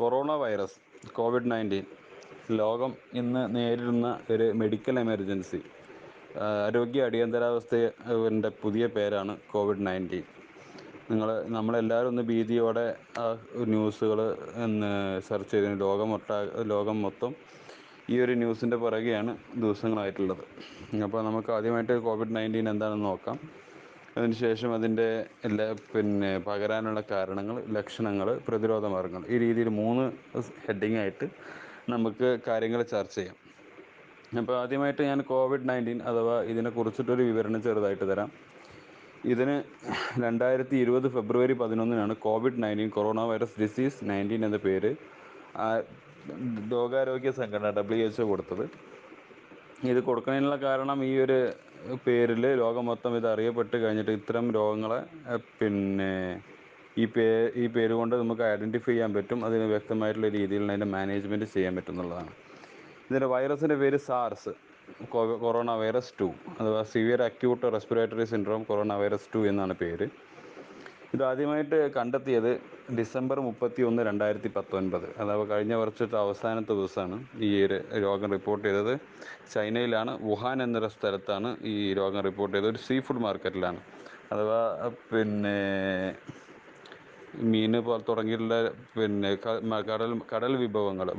Corona virus COVID-19 ലോകം ഇന്ന് നേരിടുന്ന ഒരു മെഡിക്കൽ എമർജൻസി, ആരോഗ്യ അടിയന്തരാവസ്ഥയുടെ പുതിയ പേരാണ് കോവിഡ്-19. നമ്മളെല്ലാവരും ഒന്ന് ഭീതിയോടെ ആ ന്യൂസുകൾ ഒന്ന് സെർച്ച് ചെയ്തതിന് ലോകം മൊത്തം ഈ ഒരു ന്യൂസിൻ്റെ പുറകെയാണ് ദിവസങ്ങളായിട്ടുള്ളത്. അപ്പോൾ നമുക്ക് ആദ്യമായിട്ട് കോവിഡ്-19 എന്താണെന്ന് നോക്കാം. അതിനുശേഷം അതിൻ്റെ പകരാനുള്ള കാരണങ്ങൾ, ലക്ഷണങ്ങൾ, പ്രതിരോധ മാർഗങ്ങൾ, ഈ രീതിയിൽ 3 ഹെഡിങ് ആയിട്ട് നമുക്ക് കാര്യങ്ങൾ ചർച്ച ചെയ്യാം. അപ്പോൾ ആദ്യമായിട്ട് ഞാൻ കോവിഡ്-19 അഥവാ ഇതിനെക്കുറിച്ചിട്ടൊരു വിവരണം ചെറുതായിട്ട് തരാം. ഇതിന് 2020 ഫെബ്രുവരി 11 കോവിഡ്-19 കൊറോണ വൈറസ് ഡിസീസ് 19 എന്ന പേര് ലോകാരോഗ്യ സംഘടന WHO കൊടുത്തത്. ഇത് കൊടുക്കുന്നതിനുള്ള കാരണം, ഈ ഒരു പേരിൽ ലോകം മൊത്തം ഇത് അറിയപ്പെട്ട് കഴിഞ്ഞിട്ട് ഇത്തരം രോഗങ്ങളെ ഈ പേര് കൊണ്ട് നമുക്ക് ഐഡൻറ്റിഫൈ ചെയ്യാൻ പറ്റും. അതിന് വ്യക്തമായിട്ടുള്ള രീതിയിൽ അതിൻ്റെ മാനേജ്മെൻറ്റ് ചെയ്യാൻ പറ്റും എന്നുള്ളതാണ്. ഇതിൻ്റെ വൈറസിൻ്റെ പേര് സാർസ് കൊറോണ വൈറസ് 2 അഥവാ severe acute respiratory syndrome corona virus 2 എന്നാണ് പേര്. ഇതാദ്യമായിട്ട് കണ്ടെത്തിയത് ഡിസംബർ 31, 2019, അഥവാ കഴിഞ്ഞ വർഷത്തെ അവസാനത്തെ ദിവസമാണ് ഈ ഒരു രോഗം റിപ്പോർട്ട് ചെയ്തത്. ചൈനയിലാണ്, വുഹാൻ എന്നൊരു സ്ഥലത്താണ് ഈ രോഗം റിപ്പോർട്ട് ചെയ്തത്. ഒരു സീ ഫുഡ് മാർക്കറ്റിലാണ്, അഥവാ മീൻ പോലെ തുടങ്ങിയിട്ടുള്ള കടൽ വിഭവങ്ങൾ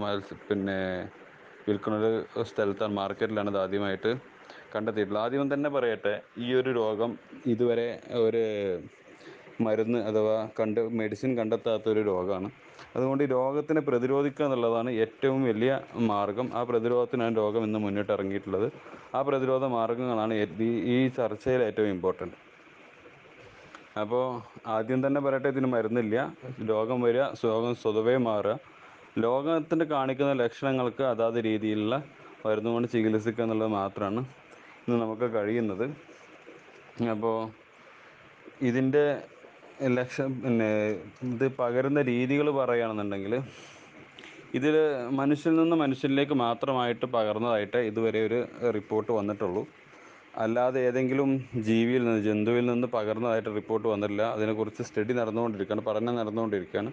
വിൽക്കുന്ന ഒരു സ്ഥലത്താണ്, മാർക്കറ്റിലാണ് ഇത് ആദ്യമായിട്ട് കണ്ടെത്തിയിട്ടുള്ളത്. ആദ്യം തന്നെ പറയട്ടെ, ഈ ഒരു രോഗം ഇതുവരെ ഒരു മരുന്ന് അഥവാ മെഡിസിൻ കണ്ടെത്താത്തൊരു രോഗമാണ്. അതുകൊണ്ട് ഈ രോഗത്തിനെ പ്രതിരോധിക്കുക എന്നുള്ളതാണ് ഏറ്റവും വലിയ മാർഗം. ആ പ്രതിരോധത്തിനാണ് രോഗം ഇന്ന് മുന്നിട്ടിറങ്ങിയിട്ടുള്ളത്. ആ പ്രതിരോധ മാർഗങ്ങളാണ് ഈ ചർച്ചയിൽ ഏറ്റവും ഇമ്പോർട്ടൻറ്റ്. അപ്പോൾ ആദ്യം തന്നെ പറയട്ടെ, ഇതിന് മരുന്നില്ല. രോഗം വരിക, രോഗം സ്വതവേ മാറുക, ലോകത്തിന് കാണിക്കുന്ന ലക്ഷണങ്ങൾക്ക് അതാത് രീതിയിലുള്ള മരുന്നുകൊണ്ട് ചികിത്സിക്കുക എന്നുള്ളത് മാത്രമാണ് ഇന്ന് നമുക്ക് കഴിയുന്നത്. അപ്പോൾ ഇതിൻ്റെ ഇത് പകരുന്ന രീതികൾ പറയുകയാണെന്നുണ്ടെങ്കിൽ, ഇതിൽ മനുഷ്യനിൽ നിന്ന് മനുഷ്യനിലേക്ക് മാത്രമായിട്ട് പകർന്നതായിട്ട് ഇതുവരെ ഒരു റിപ്പോർട്ട് വന്നിട്ടുള്ളൂ. അല്ലാതെ ഏതെങ്കിലും ജന്തുവിൽ നിന്ന് പകർന്നതായിട്ട് റിപ്പോർട്ട് വന്നിട്ടില്ല. അതിനെക്കുറിച്ച് സ്റ്റഡി നടന്നുകൊണ്ടിരിക്കുകയാണ്, പഠനം നടന്നുകൊണ്ടിരിക്കുകയാണ്.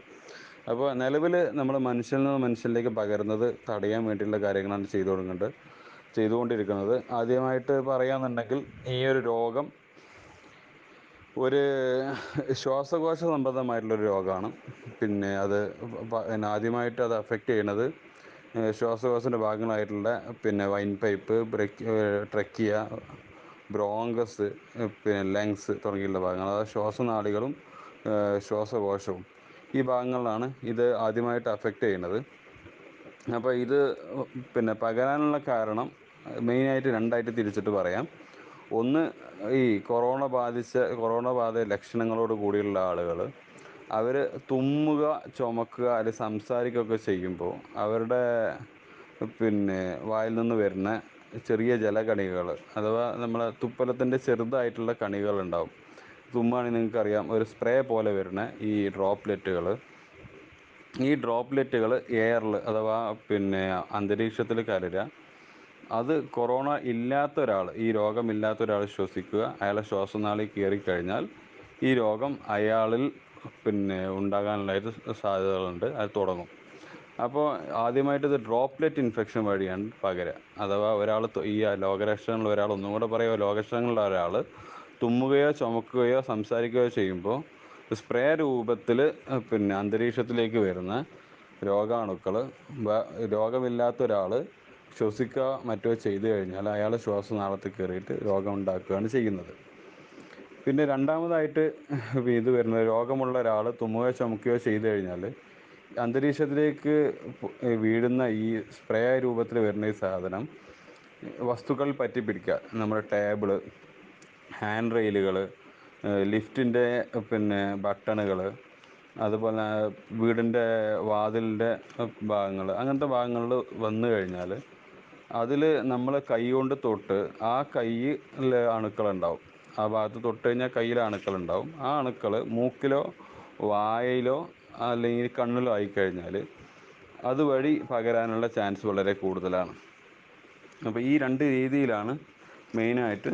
അപ്പോൾ നിലവിൽ നമ്മൾ മനുഷ്യനിൽ നിന്ന് മനുഷ്യനിലേക്ക് പകരുന്നത് തടയാൻ വേണ്ടിയുള്ള കാര്യങ്ങളാണ് ചെയ്തുകൊണ്ടിരിക്കുന്നത്. ആദ്യമായിട്ട് പറയുകയാണെന്നുണ്ടെങ്കിൽ, ഈ ഒരു രോഗം ഒരു ശ്വാസകോശ സംബന്ധമായിട്ടുള്ളൊരു രോഗമാണ്. അത് ആദ്യമായിട്ട് അത് അഫക്റ്റ് ചെയ്യുന്നത് ശ്വാസകോശത്തിൻ്റെ ഭാഗങ്ങളായിട്ടുള്ള windpipe, trachea, bronchus, lungs തുടങ്ങിയുള്ള ഭാഗങ്ങൾ, അതായത് ശ്വാസനാളികളും ശ്വാസകോശവും, ഈ ഭാഗങ്ങളിലാണ് ഇത് ആദ്യമായിട്ട് അഫക്റ്റ് ചെയ്യുന്നത്. അപ്പോൾ ഇത് പകരാനുള്ള കാരണം മെയിനായിട്ട് 2ആയിട്ട് തിരിച്ചിട്ട് പറയാം. ഒന്ന്, ഈ കൊറോണ ബാധ ലക്ഷണങ്ങളോട് കൂടിയുള്ള ആളുകൾ, അവർ തുമ്മുക, ചുമക്കുക, അല്ലെങ്കിൽ സംസാരിക്കുകയൊക്കെ ചെയ്യുമ്പോൾ അവരുടെ വായിൽ നിന്ന് വരുന്ന ചെറിയ ജലകണികകൾ, അഥവാ നമ്മളെ തുപ്പലത്തിൻ്റെ ചെറുതായിട്ടുള്ള കണികളുണ്ടാവും. തുമ്മുകയാണെങ്കിൽ നിങ്ങൾക്കറിയാം, ഒരു സ്പ്രേ പോലെ വരുന്ന ഈ ഡ്രോപ്ലെറ്റുകൾ എയറിൽ അഥവാ അന്തരീക്ഷത്തിൽ കലരുക. അത് കൊറോണ ഇല്ലാത്ത ഒരാൾ, ഈ രോഗമില്ലാത്ത ഒരാൾ ശ്വസിക്കുക, അയാളെ ശ്വാസനാളി കയറിക്കഴിഞ്ഞാൽ ഈ രോഗം അയാളിൽ ഉണ്ടാകാനുള്ളതായിട്ട് സാധ്യതകളുണ്ട്, അത് തുടങ്ങും. അപ്പോൾ ആദ്യമായിട്ട് ഇത് ഡ്രോപ്ലെറ്റ് ഇൻഫെക്ഷൻ വഴിയാണ് പകരുക. അഥവാ ഈ രോഗലക്ഷണങ്ങൾ ഒന്നും കൂടെ പറയുക, രോഗലക്ഷണങ്ങളുള്ള ഒരാൾ തുമ്മുകയോ ചുമക്കുകയോ സംസാരിക്കുകയോ ചെയ്യുമ്പോൾ സ്പ്രേ രൂപത്തിൽ അന്തരീക്ഷത്തിലേക്ക് വരുന്ന രോഗാണുക്കൾ രോഗമില്ലാത്ത ഒരാൾ ശ്വസിക്കുക മറ്റോ ചെയ്തു കഴിഞ്ഞാൽ അയാൾ ശ്വാസനാളത്തിൽ കയറിയിട്ട് രോഗം ഉണ്ടാക്കുകയാണ് ചെയ്യുന്നത്. പിന്നെ രണ്ടാമതായിട്ട് ഇത് വരുന്നത്, രോഗമുള്ള ഒരാൾ തുമ്മുകയോ ചുമക്കുകയോ ചെയ്തു കഴിഞ്ഞാൽ അന്തരീക്ഷത്തിലേക്ക് വീഴുന്ന ഈ സ്പ്രേ രൂപത്തിൽ വരുന്ന ഈ സാധനം വസ്തുക്കൾ പറ്റിപ്പിടിക്കുക. നമ്മുടെ ടേബിള്, ഹാൻഡ് റെയിലുകൾ, ലിഫ്റ്റിൻ്റെ ബട്ടണുകൾ, അതുപോലെ വീടിൻ്റെ വാതിലിൻ്റെ ഭാഗങ്ങൾ, അങ്ങനത്തെ ഭാഗങ്ങളിൽ വന്നു കഴിഞ്ഞാൽ അതിൽ നമ്മൾ കൈ കൊണ്ട് തൊട്ട് ആ കയ്യിൽ അണുക്കളുണ്ടാവും. ആ ഭാഗത്ത് തൊട്ട് കഴിഞ്ഞാൽ കയ്യിൽ അണുക്കളുണ്ടാവും. ആ അണുക്കൾ മൂക്കിലോ വായയിലോ അല്ലെങ്കിൽ കണ്ണിലോ ആയിക്കഴിഞ്ഞാൽ അതുവഴി പകരാനുള്ള ചാൻസ് വളരെ കൂടുതലാണ്. അപ്പോൾ ഈ 2 രീതിയിലാണ് മെയിനായിട്ട്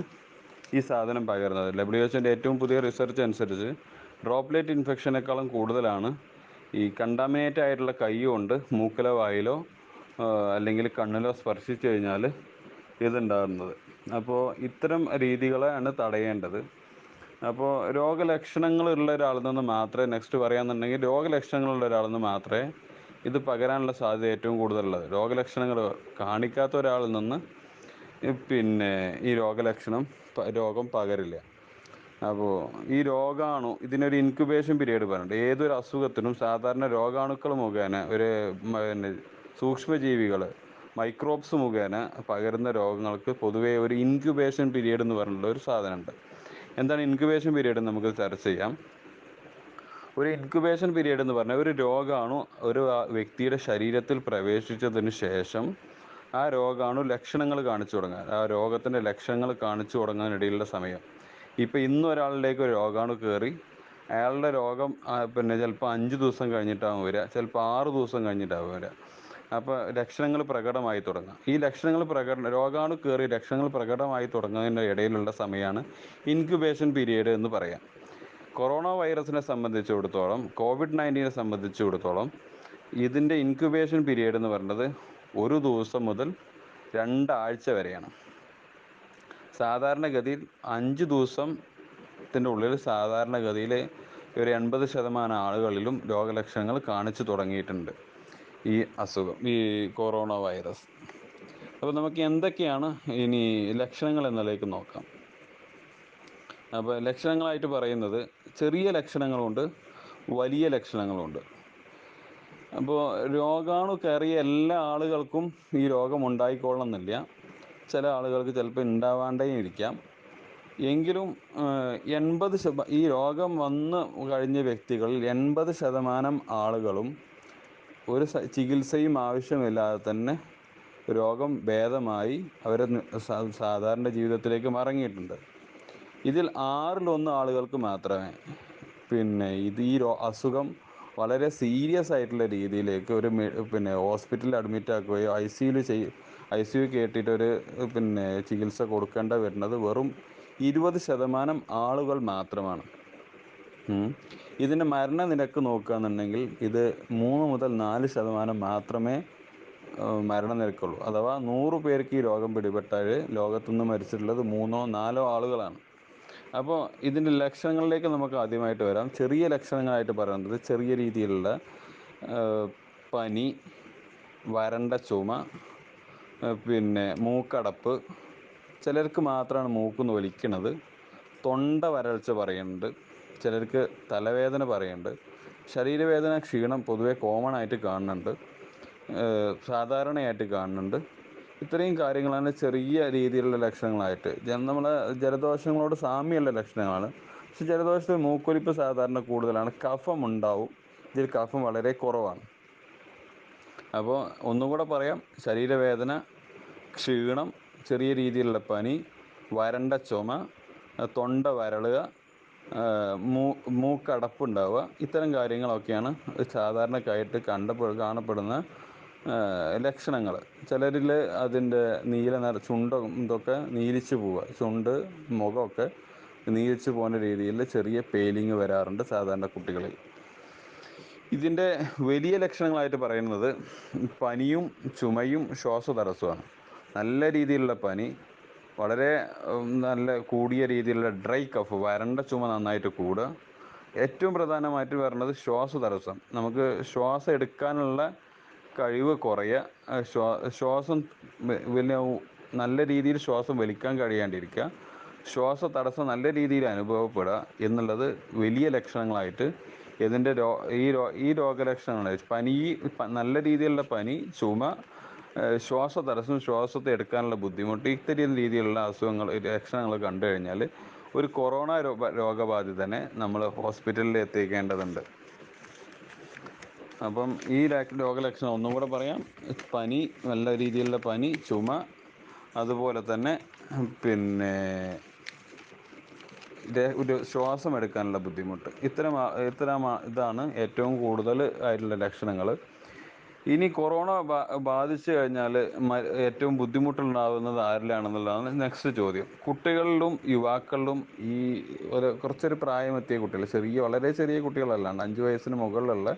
ഈ സാധനം പകരുന്നത്. WHO ഏറ്റവും പുതിയ റിസർച്ച് അനുസരിച്ച് ഡ്രോപ്ലെറ്റ് ഇൻഫെക്ഷനേക്കാളും കൂടുതലാണ് ഈ കണ്ടാമിനേറ്റ് ആയിട്ടുള്ള കൈ കൊണ്ട് മൂക്കിലോ വായിലോ അല്ലെങ്കിൽ കണ്ണിലോ സ്പർശിച്ചു കഴിഞ്ഞാൽ ഇതുണ്ടാകുന്നത്. അപ്പോൾ ഇത്തരം രീതികളാണ് തടയേണ്ടത്. അപ്പോൾ രോഗലക്ഷണങ്ങളുള്ള ഒരാളിൽ നിന്ന് മാത്രമേ, നെക്സ്റ്റ് പറയാന്നുണ്ടെങ്കിൽ രോഗലക്ഷണങ്ങളുള്ള ഒരാളിൽ നിന്ന് മാത്രമേ ഇത് പകരാനുള്ള സാധ്യത ഏറ്റവും കൂടുതലുള്ളത്. രോഗലക്ഷണങ്ങൾ കാണിക്കാത്ത ഒരാളിൽ നിന്ന് പിന്നെ ഈ രോഗം പകരില്ല. അപ്പോൾ ഈ രോഗാണു, ഇതിനൊരു ഇൻക്യുബേഷൻ പീരീഡ് പറഞ്ഞിട്ട്, ഏതൊരു അസുഖത്തിനും സാധാരണ രോഗാണുക്കൾ മുഖേന പിന്നെ സൂക്ഷ്മജീവികൾ മൈക്രോബ്സ് മുഖേന പകരുന്ന രോഗങ്ങൾക്ക് പൊതുവേ ഒരു ഇൻക്യുബേഷൻ പീരീഡ് എന്ന് പറഞ്ഞിട്ടുള്ള ഒരു സാധനമുണ്ട്. എന്താണ് ഇൻക്യുബേഷൻ പീരീഡ് എന്ന് നമുക്ക് ചർച്ച ചെയ്യാം. ഒരു ഇൻക്യുബേഷൻ പീരീഡ് എന്ന് പറഞ്ഞാൽ ഒരു രോഗാണു ഒരു വ്യക്തിയുടെ ശരീരത്തിൽ പ്രവേശിച്ചതിന് ശേഷം ആ രോഗാണു ലക്ഷണങ്ങൾ കാണിച്ചു തുടങ്ങാൻ, ആ രോഗത്തിൻ്റെ ലക്ഷണങ്ങൾ കാണിച്ചു തുടങ്ങാനിടയിലുള്ള സമയം. ഇപ്പോൾ ഇന്ന് ഒരാളിലേക്ക് ഒരു രോഗാണു കയറി, അയാളുടെ രോഗം പിന്നെ ചിലപ്പോൾ 5 ദിവസം കഴിഞ്ഞിട്ടാവും വരിക, ചിലപ്പോൾ 6 ദിവസം കഴിഞ്ഞിട്ടാവും വരിക. അപ്പോൾ ലക്ഷണങ്ങൾ പ്രകടമായി തുടങ്ങാം. ഈ രോഗാണു കയറി ലക്ഷണങ്ങൾ പ്രകടമായി തുടങ്ങുന്നതിൻ്റെ ഇടയിലുള്ള സമയമാണ് ഇൻക്യുബേഷൻ പീരീഡ് എന്ന് പറയാം. കൊറോണ വൈറസിനെ സംബന്ധിച്ചിടത്തോളം, COVID-19 സംബന്ധിച്ചിടത്തോളം ഇതിൻ്റെ ഇൻക്യുബേഷൻ പീരീഡ് എന്ന് പറയുന്നത് 1 ദിവസം മുതൽ 2 ആഴ്ച വരെയാണ്. സാധാരണഗതിയിൽ 5 ദിവസത്തിൻ്റെ ഉള്ളിൽ സാധാരണഗതിയിൽ ഒരു 80% ആളുകളിലും രോഗലക്ഷണങ്ങൾ കാണിച്ചു തുടങ്ങിയിട്ടുണ്ട് ഈ അസുഖം, ഈ കൊറോണ വൈറസ്. അപ്പോൾ നമുക്ക് എന്തൊക്കെയാണ് ഇനി ലക്ഷണങ്ങൾ എന്നതിലേക്ക് നോക്കാം. അപ്പോൾ ലക്ഷണങ്ങളായിട്ട് പറയുന്നത് ചെറിയ ലക്ഷണങ്ങളുണ്ട്, വലിയ ലക്ഷണങ്ങളുണ്ട്. അപ്പോൾ രോഗാണു കയറിയ എല്ലാ ആളുകൾക്കും ഈ രോഗം ഉണ്ടായിക്കൊള്ളണമെന്നില്ല. ചില ആളുകൾക്ക് ചിലപ്പോൾ ഉണ്ടാവാണ്ടേ ഇരിക്കാം. എങ്കിലും ഈ രോഗം വന്ന് കഴിഞ്ഞ വ്യക്തികളിൽ 80% ആളുകളും ഒരു ചികിത്സയും ആവശ്യമില്ലാതെ തന്നെ രോഗം ഭേദമായി അവർ സാധാരണ ജീവിതത്തിലേക്ക് മടങ്ങിയിട്ടുണ്ട്. ഇതിൽ 1/6 ആളുകൾക്ക് മാത്രമേ പിന്നെ ഈ അസുഖം വളരെ സീരിയസ് ആയിട്ടുള്ള രീതിയിലേക്ക് പിന്നെ ഹോസ്പിറ്റലിൽ അഡ്മിറ്റ് ആക്കുകയോ ഐ സി യു കയറ്റിയിട്ട് പിന്നെ ചികിത്സ കൊടുക്കേണ്ട വരുന്നത് വെറും 20% ആളുകൾ മാത്രമാണ്. ഇതിൻ്റെ മരണനിരക്ക് നോക്കുകയാണെന്നുണ്ടെങ്കിൽ ഇത് 3 മുതൽ 4% മാത്രമേ മരണനിരക്കുള്ളൂ. അഥവാ 100 പേർക്ക് ഈ രോഗം പിടിപെട്ടാൽ ലോകത്തുനിന്ന് മരിച്ചിട്ടുള്ളത് 3-4 ആളുകളാണ്. അപ്പോൾ ഇതിൻ്റെ ലക്ഷണങ്ങളിലേക്ക് നമുക്ക് ആദ്യമായിട്ട് വരാം. ചെറിയ ലക്ഷണങ്ങളായിട്ട് പറയുന്നത് ചെറിയ രീതിയിലുള്ള പനി, വരണ്ട ചുമ, പിന്നെ മൂക്കടപ്പ്, ചിലർക്ക് മാത്രമാണ് മൂക്കുന്ന് ഒലിക്കണത്, തൊണ്ട വരൾച്ച പറയുന്നുണ്ട്, ചിലർക്ക് തലവേദന പറയുന്നുണ്ട്, ശരീരവേദന, ക്ഷീണം പൊതുവെ കോമൺ ആയിട്ട് കാണുന്നുണ്ട്, സാധാരണയായിട്ട് കാണുന്നുണ്ട്. ഇത്രയും കാര്യങ്ങളാണ് ചെറിയ രീതിയിലുള്ള ലക്ഷണങ്ങളായിട്ട്. നമ്മളെ ജലദോഷങ്ങളോട് സാമ്യമുള്ള ലക്ഷണങ്ങളാണ്. പക്ഷെ ജലദോഷത്തിൽ മൂക്കൊലിപ്പ് സാധാരണ കൂടുതലാണ്, കഫം ഉണ്ടാവും, ഇതിൽ കഫം വളരെ കുറവാണ്. അപ്പോൾ ഒന്നുകൂടെ പറയാം: ശരീരവേദന, ക്ഷീണം, ചെറിയ രീതിയിലുള്ള പനി, വരണ്ട ചുമ, തൊണ്ട വരളുക, മൂക്കടപ്പുണ്ടാവുക, ഇത്തരം കാര്യങ്ങളൊക്കെയാണ് സാധാരണക്കായിട്ട് കാണപ്പെടുന്ന ലക്ഷണങ്ങൾ. ചിലരിൽ അതിൻ്റെ ചുണ്ടും ഇതൊക്കെ നീരിച്ച് പോവുക, ചുണ്ട് മുഖമൊക്കെ നീരിച്ച് പോകുന്ന രീതിയിൽ ചെറിയ പെയിലിങ് വരാറുണ്ട് സാധാരണ കുട്ടികളിൽ. ഇതിൻ്റെ വലിയ ലക്ഷണങ്ങളായിട്ട് പറയുന്നത് പനിയും ചുമയും ശ്വാസതടസ്സമാണ്. നല്ല രീതിയിലുള്ള പനി, വളരെ നല്ല കൂടിയ രീതിയിലുള്ള ഡ്രൈ കഫ്, വരണ്ട ചുമ നന്നായിട്ട് കൂടുക. ഏറ്റവും പ്രധാനമായിട്ട് പറയുന്നത് ശ്വാസതടസ്സം, നമുക്ക് ശ്വാസം എടുക്കാനുള്ള കഴിവ് കുറയുക, ശ്വാസം നല്ല രീതിയിൽ ശ്വാസം വലിക്കാൻ കഴിയാണ്ടിരിക്കുക, ശ്വാസതടസ്സം നല്ല രീതിയിൽ അനുഭവപ്പെടുക എന്നുള്ളത് വലിയ ലക്ഷണങ്ങളായിട്ട് ഇതിൻ്റെ ഈ രോഗലക്ഷണങ്ങൾ നല്ല രീതിയിലുള്ള പനി, ചുമ, ശ്വാസതടസ്സം, ശ്വാസത്തെ എടുക്കാനുള്ള ബുദ്ധിമുട്ട്, ഇത്തരം രീതിയിലുള്ള ലക്ഷണങ്ങൾ കണ്ടു കഴിഞ്ഞാൽ ഒരു കൊറോണ രോഗബാധിതനെ നമ്മൾ ഹോസ്പിറ്റലിൽ എത്തിക്കേണ്ടതുണ്ട്. അപ്പം ഈ രോഗലക്ഷണം ഒന്നും കൂടെ പറയാം: പനി, നല്ല രീതിയിലുള്ള പനി, ചുമ, അതുപോലെ തന്നെ പിന്നെ ഒരു ശ്വാസം എടുക്കാനുള്ള ബുദ്ധിമുട്ട്. ഇതാണ് ഏറ്റവും കൂടുതൽ ആയിട്ടുള്ള ലക്ഷണങ്ങൾ. ഇനി കൊറോണ ബാധിച്ചു കഴിഞ്ഞാൽ ഏറ്റവും ബുദ്ധിമുട്ടുണ്ടാകുന്നത് ആരിലാണെന്നുള്ളതാണ് നെക്സ്റ്റ് ചോദ്യം. കുട്ടികളിലും യുവാക്കളിലും, കുറച്ചൊരു പ്രായമെത്തിയ കുട്ടികൾ, വളരെ ചെറിയ കുട്ടികളല്ലാണ്ട് 5 വയസ്സിന് മുകളിലുള്ള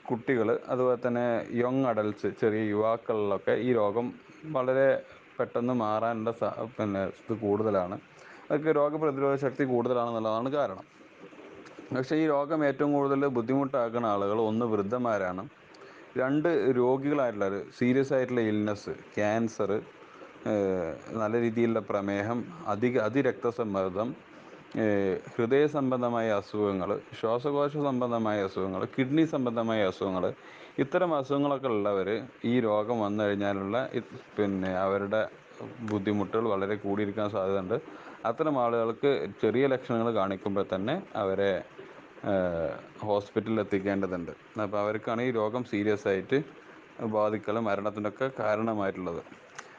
കുട്ടികൾ, അതുപോലെ തന്നെ യങ് അഡൽട്ട്സ്, ചെറിയ യുവാക്കളിലൊക്കെ ഈ രോഗം വളരെ പെട്ടെന്ന് മാറാനുള്ള ഇത് കൂടുതലാണ്. അതൊക്കെ രോഗപ്രതിരോധ ശക്തി കൂടുതലാണെന്നുള്ളതാണ് കാരണം. പക്ഷേ ഈ രോഗം ഏറ്റവും കൂടുതൽ ബുദ്ധിമുട്ടാക്കുന്ന ആളുകൾ ഒന്ന് വൃദ്ധന്മാരാണ്, രണ്ട് രോഗികളായിട്ടുള്ളവർ, സീരിയസ് ആയിട്ടുള്ള ഇൽനെസ്, ക്യാൻസർ, നല്ല രീതിയിലുള്ള പ്രമേഹം, അതിരക്തസമ്മർദ്ദം, ഹൃദയ സംബന്ധമായ അസുഖങ്ങൾ, ശ്വാസകോശ സംബന്ധമായ അസുഖങ്ങൾ, കിഡ്നി സംബന്ധമായ അസുഖങ്ങൾ, ഇത്തരം അസുഖങ്ങളൊക്കെ ഉള്ളവർ ഈ രോഗം വന്നു കഴിഞ്ഞാലുള്ള അവരുടെ ബുദ്ധിമുട്ടുകൾ വളരെ കൂടിയിരിക്കാൻ സാധ്യതയുണ്ട്. അത്തരം ആളുകൾക്ക് ചെറിയ ലക്ഷണങ്ങൾ കാണിക്കുമ്പോൾ തന്നെ അവരെ ഹോസ്പിറ്റലിൽ എത്തിക്കേണ്ടതുണ്ട്. അപ്പോൾ അവർക്കാണ് ഈ രോഗം സീരിയസ് ആയിട്ട് ബാധിക്കലും മരണത്തിനൊക്കെ കാരണമായിട്ടുള്ളത്.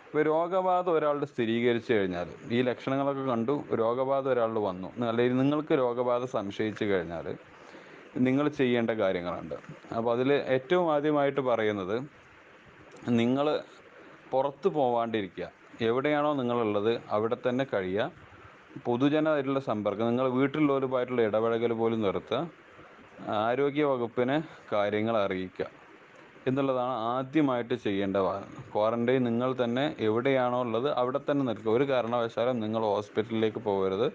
ഇപ്പോൾ രോഗബാധ ഒരാളുടെ സ്ഥിരീകരിച്ചു കഴിഞ്ഞാൽ, ഈ ലക്ഷണങ്ങളൊക്കെ കണ്ടു, രോഗബാധ ഒരാളുടെ വന്നു, അല്ലെങ്കിൽ നിങ്ങൾക്ക് രോഗബാധ സംശയിച്ചു കഴിഞ്ഞാൽ നിങ്ങൾ ചെയ്യേണ്ട കാര്യങ്ങളുണ്ട്. അപ്പോൾ അതിൽ ഏറ്റവും ആദ്യമായിട്ട് പറയുന്നത്, നിങ്ങൾ പുറത്ത് പോവാണ്ടിരിക്കുക. എവിടെയാണോ നിങ്ങളുള്ളത് അവിടെ തന്നെ കഴിയുക. പൊതുജനമായിട്ടുള്ള സമ്പർക്കം, നിങ്ങൾ വീട്ടിലുള്ളവരുമായിട്ടുള്ള ഇടപഴകൽ പോലും നിർത്തുക. ആരോഗ്യ വകുപ്പിനെ കാര്യങ്ങൾ അറിയിക്കുക എന്നുള്ളതാണ് ആദ്യമായിട്ട് ചെയ്യേണ്ട. ക്വാറൻറ്റൈൻ നിങ്ങൾ തന്നെ എവിടെയാണോ ഉള്ളത് അവിടെ തന്നെ നിൽക്കുക. ഒരു കാരണവശാലും നിങ്ങൾ ഹോസ്പിറ്റലിലേക്ക് പോകരുത്.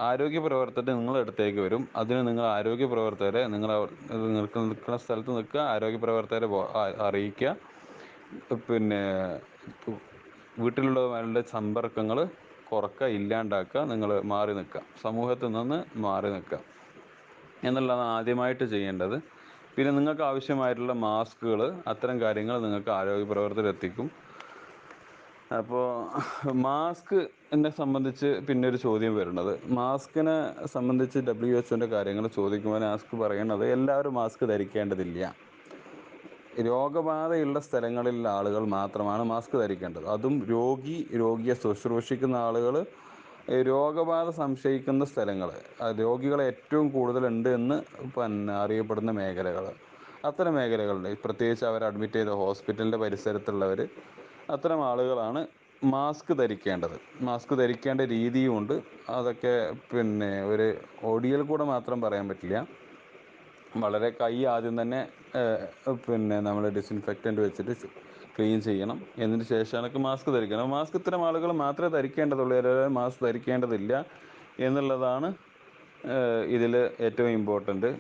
ആരോഗ്യ പ്രവർത്തകർ നിങ്ങളുടെ അടുത്തേക്ക് വരും. അതിന് നിങ്ങൾ ആരോഗ്യ പ്രവർത്തകരെ നിൽക്കുന്ന സ്ഥലത്ത് നിൽക്കുക, ആരോഗ്യ പ്രവർത്തകരെ അറിയിക്കുക. പിന്നെ വീട്ടിലുള്ളവരുടെ സമ്പർക്കങ്ങൾ കുറക്കുക, ഇല്ലാണ്ടാക്കുക, നിങ്ങൾ മാറി നിൽക്കുക, സമൂഹത്തിൽ നിന്ന് മാറി നിൽക്കുക എന്നുള്ളതാണ് ആദ്യമായിട്ട് ചെയ്യേണ്ടത്. പിന്നെ നിങ്ങൾക്ക് ആവശ്യമായിട്ടുള്ള മാസ്കുകൾ, അത്തരം കാര്യങ്ങൾ നിങ്ങൾക്ക് ആരോഗ്യ പ്രവർത്തകർ എത്തിക്കും. അപ്പോൾ മാസ്ക് എന്നെ സംബന്ധിച്ച് പിന്നെ ഒരു ചോദ്യം വരുന്നത്, മാസ്കിനെ സംബന്ധിച്ച് WHO കാര്യങ്ങൾ ചോദിക്കുമ്പോൾ മാസ്ക് പറയുന്നത് എല്ലാവരും മാസ്ക് ധരിക്കേണ്ടതില്ല. രോഗബാധയുള്ള സ്ഥലങ്ങളിലുള്ള ആളുകൾ മാത്രമാണ് മാസ്ക് ധരിക്കേണ്ടത്. അതും രോഗിയെ ശുശ്രൂഷിക്കുന്ന ആളുകൾ, രോഗബാധ സംശയിക്കുന്ന സ്ഥലങ്ങൾ, രോഗികൾ ഏറ്റവും കൂടുതലുണ്ട് എന്ന് അറിയപ്പെടുന്ന മേഖലകൾ, അത്തരം മേഖലകളിൽ പ്രത്യേകിച്ച് അവർ അഡ്മിറ്റ് ചെയ്ത ഹോസ്പിറ്റലിൻ്റെ പരിസരത്തുള്ളവർ, അത്തരം ആളുകളാണ് മാസ്ക് ധരിക്കേണ്ടത്. മാസ്ക് ധരിക്കേണ്ട രീതിയുമുണ്ട്. അതൊക്കെ ഒരു ഓഡിയോയിൽ കൂടെ മാത്രം പറയാൻ പറ്റില്ല. വളരെ കൈ ആദ്യം തന്നെ നമ്മൾ ഡിസിൻഫെക്റ്റൻ്റ് വെച്ചിട്ട് ക്ലീൻ ചെയ്യണം. എന്നതിന് ശേഷമാണ് മാസ്ക് ധരിക്കണം. മാസ്ക് ഇത്തരം ആളുകൾ മാത്രമേ ധരിക്കേണ്ടതുള്ളൂ, എല്ലാവരും മാസ്ക് ധരിക്കേണ്ടതില്ല എന്നുള്ളതാണ് ഇതിൽ ഏറ്റവും ഇമ്പോർട്ടൻ്റ്.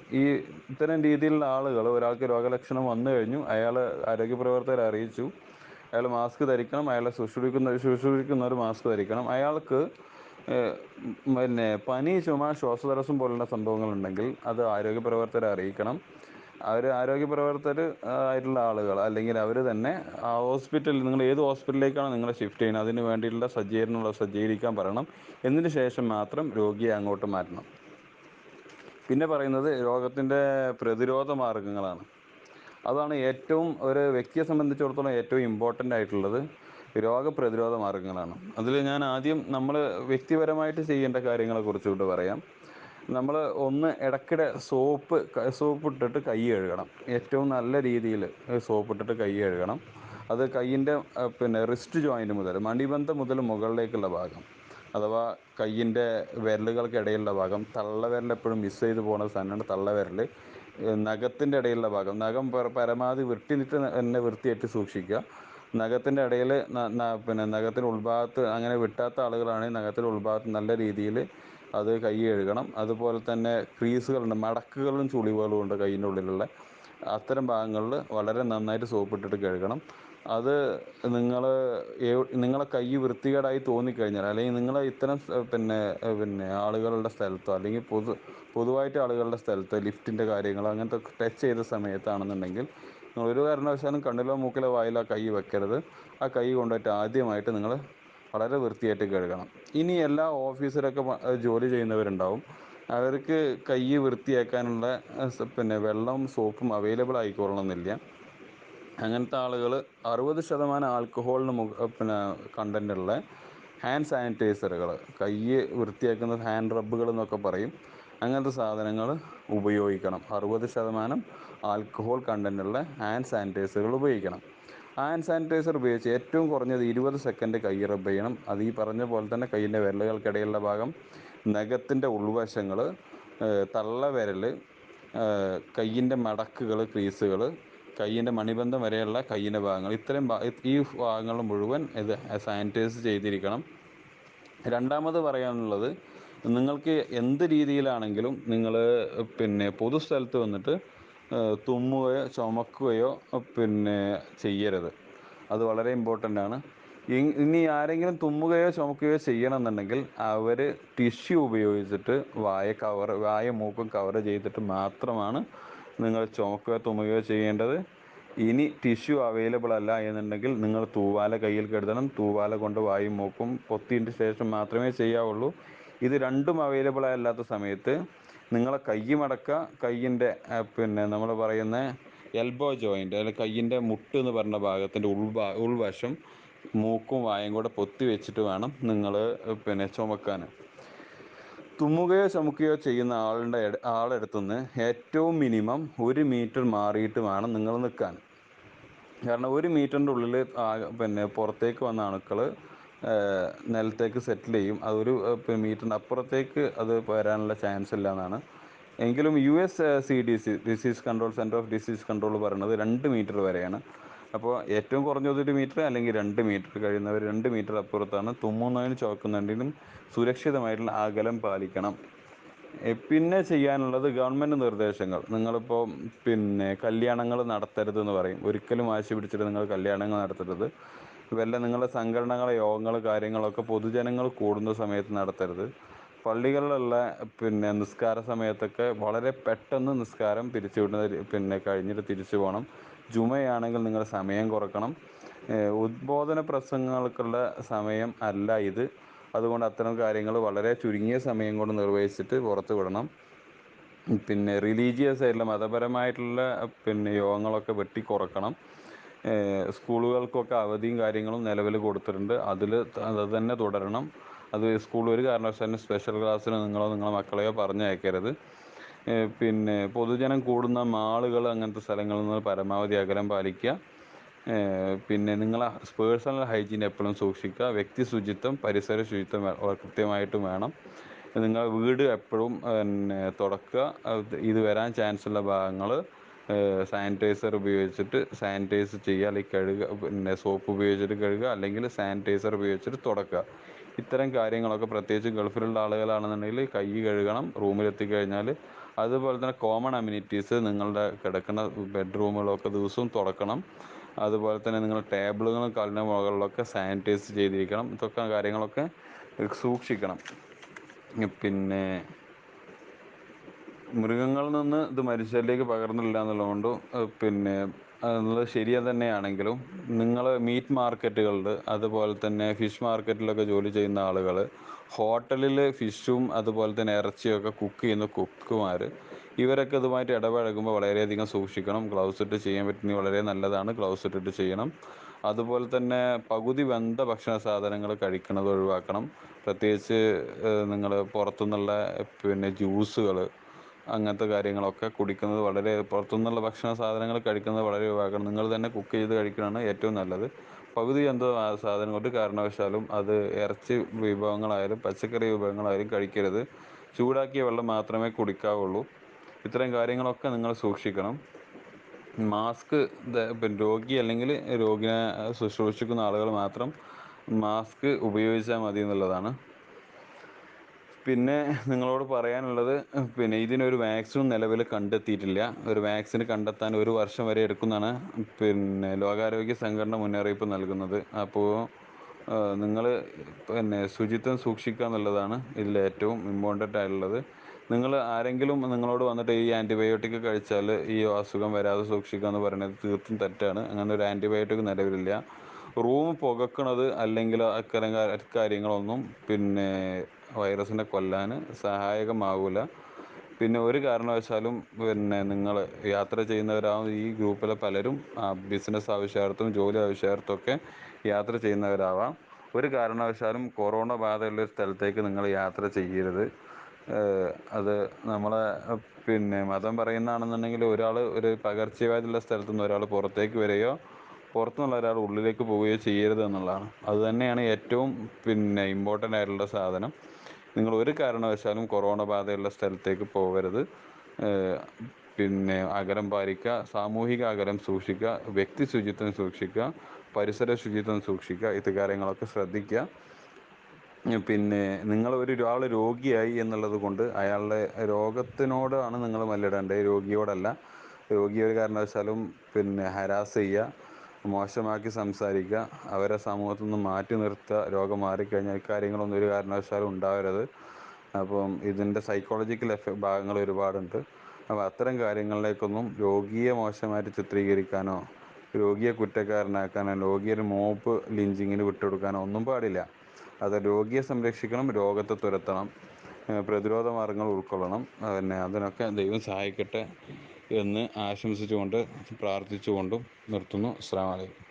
ഇത്തരം രീതിയിലുള്ള ആളുകൾ, ഒരാൾക്ക് രോഗലക്ഷണം വന്നു കഴിഞ്ഞു, അയാൾ ആരോഗ്യപ്രവർത്തകരെ അറിയിച്ചു, അയാൾ മാസ്ക് ധരിക്കണം, അയാളെ ശുശ്രൂഷിക്കുന്നവർ മാസ്ക് ധരിക്കണം. അയാൾക്ക് പനി, ചുമ, ശ്വാസതടസ്സം പോലുള്ള സംഭവങ്ങളുണ്ടെങ്കിൽ അത് ആരോഗ്യപ്രവർത്തകരെ അറിയിക്കണം. ആരോഗ്യപ്രവർത്തകർ ആയിട്ടുള്ള ആളുകൾ, അല്ലെങ്കിൽ അവർ തന്നെ ഹോസ്പിറ്റലിൽ, നിങ്ങൾ ഏത് ഹോസ്പിറ്റലിലേക്കാണോ നിങ്ങളെ ഷിഫ്റ്റ് ചെയ്യുന്നത് അതിന് വേണ്ടിയിട്ടുള്ള സജ്ജീകരിക്കാൻ പറയണം. എന്നതിന് ശേഷം മാത്രം രോഗിയെ അങ്ങോട്ട് മാറ്റണം. പിന്നെ പറയുന്നത് രോഗത്തിൻ്റെ പ്രതിരോധ മാർഗങ്ങളാണ്. അതാണ് ഒരു വ്യക്തിയെ സംബന്ധിച്ചിടത്തോളം ഏറ്റവും ഇമ്പോർട്ടൻ്റ് ആയിട്ടുള്ളത്, രോഗപ്രതിരോധ മാർഗങ്ങളാണ്. അതിൽ ഞാൻ ആദ്യം നമ്മൾ വ്യക്തിപരമായിട്ട് ചെയ്യേണ്ട കാര്യങ്ങളെ കുറിച്ചുകൊണ്ട് പറയാം. നമ്മൾ ഇടയ്ക്കിടെ സോപ്പ് ഇട്ടിട്ട് കൈ കഴുകണം. ഏറ്റവും നല്ല രീതിയിൽ സോപ്പ് ഇട്ടിട്ട് കൈ കഴുകണം. അത് കൈയിൻ്റെ റിസ്റ്റ് ജോയിൻറ്റ് മുതൽ, മണിബന്ധം മുതൽ മുകളിലേക്കുള്ള ഭാഗം, അഥവാ കയ്യിൻ്റെ വിരലുകൾക്കിടയിലുള്ള ഭാഗം, തള്ളവിരൽ എപ്പോഴും മിസ് ചെയ്ത് പോകുന്ന സാധനമാണ് തള്ളവിരൽ. നഖത്തിൻ്റെ ഇടയിലുള്ള ഭാഗം, നഖം പരമാവധി വൃത്തിയായിട്ട് സൂക്ഷിക്കുക. നഖത്തിൻ്റെ ഇടയിൽ, നഖത്തിൻ്റെ ഉൾഭാഗത്ത് അങ്ങനെ വെട്ടാത്ത ആളുകളാണെങ്കിൽ നഖത്തിൻ്റെ ഉൾഭാഗത്ത് നല്ല രീതിയിൽ അത് കൈ കഴുകണം. അതുപോലെ തന്നെ ക്രീസുകളുണ്ട്, മടക്കുകളും ചുളിവുകളും ഉണ്ട് കൈയിൻ്റെ ഉള്ളിലുള്ള, അത്തരം ഭാഗങ്ങളിൽ വളരെ നന്നായിട്ട് സോപ്പിട്ടിട്ട് കഴുകണം. അത് നിങ്ങളെ കൈ വൃത്തികേടായി തോന്നിക്കഴിഞ്ഞാൽ, അല്ലെങ്കിൽ നിങ്ങൾ ഇത്തരം ആളുകളുടെ സ്ഥലത്തോ, അല്ലെങ്കിൽ പൊതുവായിട്ട് ആളുകളുടെ സ്ഥലത്ത് ലിഫ്റ്റിൻ്റെ കാര്യങ്ങളോ അങ്ങനത്തെ ടച്ച് ചെയ്ത സമയത്താണെന്നുണ്ടെങ്കിൽ നിങ്ങൾ ഒരു കാരണവശാലും കണ്ണിലോ മൂക്കിലോ വായിലോ കൈ വെക്കരുത്. ആ കൈ കൊണ്ടുപോയിട്ട് ആദ്യമായിട്ട് നിങ്ങൾ വളരെ വൃത്തിയായിട്ട് കഴുകണം. ഇനി എല്ലാ ഓഫീസിലൊക്കെ ജോലി ചെയ്യുന്നവരുണ്ടാവും, അവർക്ക് കൈ വൃത്തിയാക്കാനുള്ള വെള്ളവും സോപ്പും അവൈലബിൾ ആയിക്കൊള്ളണമെന്നില്ല. അങ്ങനത്തെ ആളുകൾ 60% ആൽക്കഹോളിന് കണ്ടൻ്റുള്ള ഹാൻഡ് സാനിറ്റൈസറുകൾ, കൈ വൃത്തിയാക്കുന്ന ഹാൻഡ് റബ്ബുകൾ എന്നൊക്കെ പറയും, അങ്ങനത്തെ സാധനങ്ങൾ ഉപയോഗിക്കണം. 60% ആൽക്കഹോൾ കണ്ടൻ്റുള്ള ഹാൻഡ് സാനിറ്റൈസറുകൾ ഉപയോഗിക്കണം. ഹാൻഡ് സാനിറ്റൈസർ ഉപയോഗിച്ച് ഏറ്റവും കുറഞ്ഞത് 20 സെക്കൻഡ് കൈ റബ്ബ് ചെയ്യണം. അത് ഈ പറഞ്ഞ പോലെ തന്നെ കൈയിൻ്റെ വിരലുകൾക്കിടയിലുള്ള ഭാഗം, നഖത്തിൻ്റെ ഉൾവശങ്ങൾ, തള്ളവിരൽ, കയ്യിൻ്റെ മടക്കുകൾ, ക്രീസുകൾ, കയ്യിൻ്റെ മണിബന്ധം വരെയുള്ള കയ്യിൻ്റെ ഭാഗങ്ങൾ, ഇത്രയും ഈ ഭാഗങ്ങൾ മുഴുവൻ ഇത് സാനിറ്റൈസ് ചെയ്തിരിക്കണം. രണ്ടാമത് പറയാനുള്ളത്, നിങ്ങൾക്ക് എന്ത് രീതിയിലാണെങ്കിലും നിങ്ങൾ പൊതുസ്ഥലത്ത് വന്നിട്ട് തുമ്മുകയോ ചുമക്കുകയോ ചെയ്യരുത്. അത് വളരെ ഇമ്പോർട്ടൻ്റ് ആണ്. ഇനി ആരെങ്കിലും തുമ്മുകയോ ചുമക്കുകയോ ചെയ്യണമെന്നുണ്ടെങ്കിൽ അവർ ടിഷ്യൂ ഉപയോഗിച്ചിട്ട് വായ മൂക്കും കവർ ചെയ്തിട്ട് മാത്രമാണ് നിങ്ങൾ ചുമക്കുകയോ തുമ്മുകയോ ചെയ്യേണ്ടത്. ഇനി ടിഷ്യൂ അവൈലബിൾ അല്ല എന്നുണ്ടെങ്കിൽ നിങ്ങൾ തൂവാല കയ്യിൽ കരുതണം. തൂവാല കൊണ്ട് വായും മൂക്കും പൊത്തിയതിന് ശേഷം മാത്രമേ ചെയ്യാവുള്ളൂ. ഇത് രണ്ടും അവൈലബിൾ അല്ലാത്ത സമയത്ത് നിങ്ങളെ കൈ മടക്കുക, കയ്യിൻ്റെ നമ്മൾ പറയുന്ന എൽബോ ജോയിൻ്റ്, അല്ലെങ്കിൽ കയ്യിൻ്റെ മുട്ട് എന്ന് പറഞ്ഞ ഭാഗത്തിൻ്റെ ഉൾവശം മൂക്കും വായും കൂടെ പൊത്തി വെച്ചിട്ട് വേണം നിങ്ങൾ ചുമക്കാൻ. തുമ്മുകയോ ചുമക്കുകയോ ചെയ്യുന്ന ആളെടുത്തുനിന്ന് ഏറ്റവും മിനിമം 1 മീറ്റർ മാറിയിട്ട് വേണം നിങ്ങൾ നിൽക്കാൻ. കാരണം 1 മീറ്ററിൻ്റെ ഉള്ളിൽ പുറത്തേക്ക് വന്ന അണുക്കൾ നിലത്തേക്ക് സെറ്റിൽ ചെയ്യും. അതൊരു മീറ്ററിന് അപ്പുറത്തേക്ക് അത് വരാനുള്ള ചാൻസ് ഇല്ല എന്നാണ്. എങ്കിലും USCDC, disease control, centre of disease control പറയുന്നത് 2 മീറ്റർ വരെയാണ്. അപ്പോൾ ഏറ്റവും കുറഞ്ഞത് 1 മീറ്റർ, അല്ലെങ്കിൽ 2 മീറ്റർ, കഴിയുന്നവർ 2 മീറ്റർ അപ്പുറത്താണ് തുമ്മുന്നതിനും ചുവക്കുന്നതിനും സുരക്ഷിതമായിട്ടുള്ള അകലം പാലിക്കണം. പിന്നെ ചെയ്യാനുള്ളത് ഗവൺമെൻറ് നിർദ്ദേശങ്ങൾ. നിങ്ങളിപ്പോൾ കല്യാണങ്ങൾ നടത്തരുതെന്ന് പറയും. ഒരിക്കലും വാശി പിടിച്ചിട്ട് നിങ്ങൾ കല്യാണങ്ങൾ നടത്തരുത്. നിങ്ങളുടെ സംഘടനകളെ യോഗങ്ങൾ കാര്യങ്ങളൊക്കെ പൊതുജനങ്ങൾ കൂടുന്ന സമയത്ത് നടത്തരുത്. പള്ളികളിലുള്ള നിസ്കാര സമയത്തൊക്കെ വളരെ പെട്ടെന്ന് നിസ്കാരം പിരിച്ചുവിടുന്ന കഴിഞ്ഞിട്ട് തിരിച്ചു പോകണം. ജുമയാണെങ്കിൽ നിങ്ങൾ സമയം കുറക്കണം. ഉദ്ബോധന പ്രസംഗങ്ങൾക്കുള്ള സമയം അല്ല ഇത്. അതുകൊണ്ട് അത്തരം കാര്യങ്ങൾ വളരെ ചുരുങ്ങിയ സമയം കൊണ്ട് നിർവഹിച്ചിട്ട് പുറത്ത് വിടണം. റിലീജിയസ് ആയിട്ടുള്ള മതപരമായിട്ടുള്ള യോഗങ്ങളൊക്കെ വെട്ടിക്കുറക്കണം. സ്കൂളുകൾക്കൊക്കെ അവധിയും കാര്യങ്ങളും നിലവിൽ കൊടുത്തിട്ടുണ്ട്. അത് തന്നെ തുടരണം. അത് സ്കൂൾ ഒരു കാരണവശാലും സ്പെഷ്യൽ ക്ലാസ്സിന് നിങ്ങളെ മക്കളെയോ പറഞ്ഞയക്കരുത്. പൊതുജനം കൂടുന്ന മാളുകൾ, അങ്ങനത്തെ സ്ഥലങ്ങളിൽ നിന്ന് പരമാവധി അകലം പാലിക്കുക. നിങ്ങൾ പേഴ്സണൽ ഹൈജീൻ എപ്പോഴും സൂക്ഷിക്കുക. വ്യക്തി ശുചിത്വം, പരിസര ശുചിത്വം കൃത്യമായിട്ടും വേണം. നിങ്ങൾ വീട് എപ്പോഴും തുടക്കുക. ഇത് വരാൻ ചാൻസ് ഉള്ള ഭാഗങ്ങൾ സാനിറ്റൈസർ ഉപയോഗിച്ചിട്ട് സാനിറ്റൈസ് ചെയ്യുക, അല്ലെങ്കിൽ കഴുകുക. സോപ്പ് ഉപയോഗിച്ചിട്ട് കഴുകുക, അല്ലെങ്കിൽ സാനിറ്റൈസർ ഉപയോഗിച്ചിട്ട് തുടക്കുക. ഇത്തരം കാര്യങ്ങളൊക്കെ, പ്രത്യേകിച്ച് ഗൾഫിലുള്ള ആളുകളാണെന്നുണ്ടെങ്കിൽ കൈ കഴുകണം റൂമിലെത്തിക്കഴിഞ്ഞാൽ. അതുപോലെ തന്നെ കോമൺ അമ്യൂണിറ്റീസ്, നിങ്ങളുടെ കിടക്കുന്ന ബെഡ്റൂമുകളൊക്കെ ദിവസവും തുടക്കണം. അതുപോലെ തന്നെ നിങ്ങൾ ടേബിളുകളും കാലിൻ്റെ മുകളിലൊക്കെ സാനിറ്റൈസ് ചെയ്തിരിക്കണം. ഇതൊക്കെ കാര്യങ്ങളൊക്കെ സൂക്ഷിക്കണം. മൃഗങ്ങളിൽ നിന്ന് ഇത് മനുഷ്യരിലേക്ക് പകർന്നില്ല എന്നുള്ളതുകൊണ്ട് എന്നുള്ളത് ശരിയ തന്നെയാണെങ്കിലും, നിങ്ങൾ മീറ്റ് മാർക്കറ്റുകളിൽ, അതുപോലെ തന്നെ ഫിഷ് മാർക്കറ്റിലൊക്കെ ജോലി ചെയ്യുന്ന ആളുകൾ, ഹോട്ടലിൽ ഫിഷും അതുപോലെ തന്നെ ഇറച്ചിയൊക്കെ കുക്ക് ചെയ്യുന്ന കുക്കുമാർ, ഇവരൊക്കെ ഇതുമായിട്ട് ഇടപഴകുമ്പോൾ വളരെയധികം സൂക്ഷിക്കണം. ഗ്ലൗസ് ഇട്ട് ചെയ്യാൻ പറ്റുന്നത് വളരെ നല്ലതാണ്. ഗ്ലൗസ് ഇട്ടിട്ട് ചെയ്യണം. അതുപോലെ തന്നെ പകുതി വെന്ത ഭക്ഷണ സാധനങ്ങൾ കഴിക്കുന്നത് ഒഴിവാക്കണം. പ്രത്യേകിച്ച് നിങ്ങൾ പുറത്തുനിന്നുള്ള ജ്യൂസുകൾ, അങ്ങനത്തെ കാര്യങ്ങളൊക്കെ കുടിക്കുന്നത് പുറത്തുനിന്നുള്ള ഭക്ഷണ സാധനങ്ങൾ കഴിക്കുന്നത് വളരെ ഒഴിവാക്കണം. നിങ്ങൾ തന്നെ കുക്ക് ചെയ്ത് കഴിക്കുന്നതാണ് ഏറ്റവും നല്ലത്. പകുതി എന്തോ സാധനം ഒരു കാരണവശാലും അത് ഇറച്ചി വിഭവങ്ങളായാലും പച്ചക്കറി വിഭവങ്ങളായാലും കഴിക്കരുത്. ചൂടാക്കിയ വെള്ളം മാത്രമേ കുടിക്കാവുള്ളൂ. ഇത്തരം കാര്യങ്ങളൊക്കെ നിങ്ങൾ സൂക്ഷിക്കണം. മാസ്ക് രോഗി അല്ലെങ്കിൽ രോഗിനെ ശുശ്രൂഷിക്കുന്ന ആളുകൾ മാത്രം മാസ്ക് ഉപയോഗിച്ചാൽ മതി എന്നുള്ളതാണ്. പിന്നെ നിങ്ങളോട് പറയാനുള്ളത്, ഇതിനൊരു വാക്സിൻ നിലവിൽ കണ്ടെത്തിയിട്ടില്ല. ഒരു വാക്സിൻ കണ്ടെത്താൻ 1 വർഷം വരെ എടുക്കുന്നതാണ് ലോകാരോഗ്യ സംഘടന മുന്നറിയിപ്പ് നൽകുന്നത്. അപ്പോൾ നിങ്ങൾ ശുചിത്വം സൂക്ഷിക്കുക എന്നുള്ളതാണ് ഇതിൽ ഏറ്റവും ഇമ്പോർട്ടൻ്റ് ആയിട്ടുള്ളത്. നിങ്ങൾ ആരെങ്കിലും നിങ്ങളോട് വന്നിട്ട് ഈ ആൻറ്റിബയോട്ടിക് കഴിച്ചാൽ ഈ അസുഖം വരാതെ സൂക്ഷിക്കുക എന്ന് പറയുന്നത് തീർത്തും തെറ്റാണ്. അങ്ങനെ ഒരു ആൻറ്റിബയോട്ടിക് നിലവിലില്ല. റൂം പുകക്കണത് അല്ലെങ്കിൽ കാര്യങ്ങളൊന്നും വൈറസിനെ കൊല്ലാൻ സഹായകമാവില്ല. ഒരു കാരണവശാലും നിങ്ങൾ യാത്ര ചെയ്യുന്നവരാകും. ഈ ഗ്രൂപ്പിലെ പലരും ബിസിനസ് ആവശ്യാർത്ഥം, ജോലി ആവശ്യാർത്ഥമൊക്കെ യാത്ര ചെയ്യുന്നവരാവാം. ഒരു കാരണവശാലും കൊറോണ ബാധയുള്ള സ്ഥലത്തേക്ക് നിങ്ങൾ യാത്ര ചെയ്യരുത്. അത് നമ്മളെ മതം പറയുന്നതാണെന്നുണ്ടെങ്കിൽ, ഒരു പകർച്ചവ്യാധിയുള്ള സ്ഥലത്തു നിന്ന് ഒരാൾ പുറത്തേക്ക് വരികയോ പുറത്തുനിന്നുള്ള ഒരാൾ ഉള്ളിലേക്ക് പോവുകയോ ചെയ്യരുത് എന്നുള്ളതാണ്. അതുതന്നെയാണ് ഏറ്റവും ഇമ്പോർട്ടൻ്റ് ആയിട്ടുള്ള സാധനം. നിങ്ങൾ ഒരു കാരണവശാലും കൊറോണ ബാധയുള്ള സ്ഥലത്തേക്ക് പോകരുത്. പിന്നെ അകലം പാലിക്കുക, സാമൂഹിക അകലം സൂക്ഷിക്കുക, വ്യക്തി ശുചിത്വം സൂക്ഷിക്കുക, പരിസര ശുചിത്വം സൂക്ഷിക്കുക, ഇത് കാര്യങ്ങളൊക്കെ ശ്രദ്ധിക്കുക. പിന്നെ നിങ്ങൾ ഒരാൾ രോഗിയായി എന്നുള്ളത് കൊണ്ട് അയാളുടെ രോഗത്തിനോടാണ് നിങ്ങൾ മല്ലിടേണ്ടത്, രോഗിയോടല്ല. രോഗിയെ ഒരു കാരണവശാലും പിന്നെ ഹരാസ് ചെയ്യുക, മോശമാക്കി സംസാരിക്കുക, അവരെ സമൂഹത്തിൽ നിന്ന് മാറ്റി നിർത്തുക, രോഗം മാറിക്കഴിഞ്ഞാൽ ഇക്കാര്യങ്ങളൊന്നും ഒരു കാരണവശാലും ഉണ്ടാവരുത്. അപ്പം ഇതിൻ്റെ സൈക്കോളജിക്കൽ ഭാഗങ്ങൾ ഒരുപാടുണ്ട്. അപ്പോൾ അത്തരം കാര്യങ്ങളിലേക്കൊന്നും രോഗിയെ മോശമായിട്ട് ചിത്രീകരിക്കാനോ രോഗിയെ കുറ്റക്കാരനാക്കാനോ രോഗിയെ ഒരു മോബ് ലിഞ്ചിങ്ങിന് വിട്ടുകൊടുക്കാനോ ഒന്നും പാടില്ല. അത് രോഗിയെ സംരക്ഷിക്കണം, രോഗത്തെ തുരത്തണം, പ്രതിരോധ മാർഗങ്ങൾ ഉൾക്കൊള്ളണം. പിന്നെ അതിനൊക്കെ ദൈവം സഹായിക്കട്ടെ എന്ന് ആശംസിച്ചുകൊണ്ട് പ്രാർത്ഥിച്ചുകൊണ്ടും നിർത്തുന്നു. അസ്സലാമു അലൈക്കും.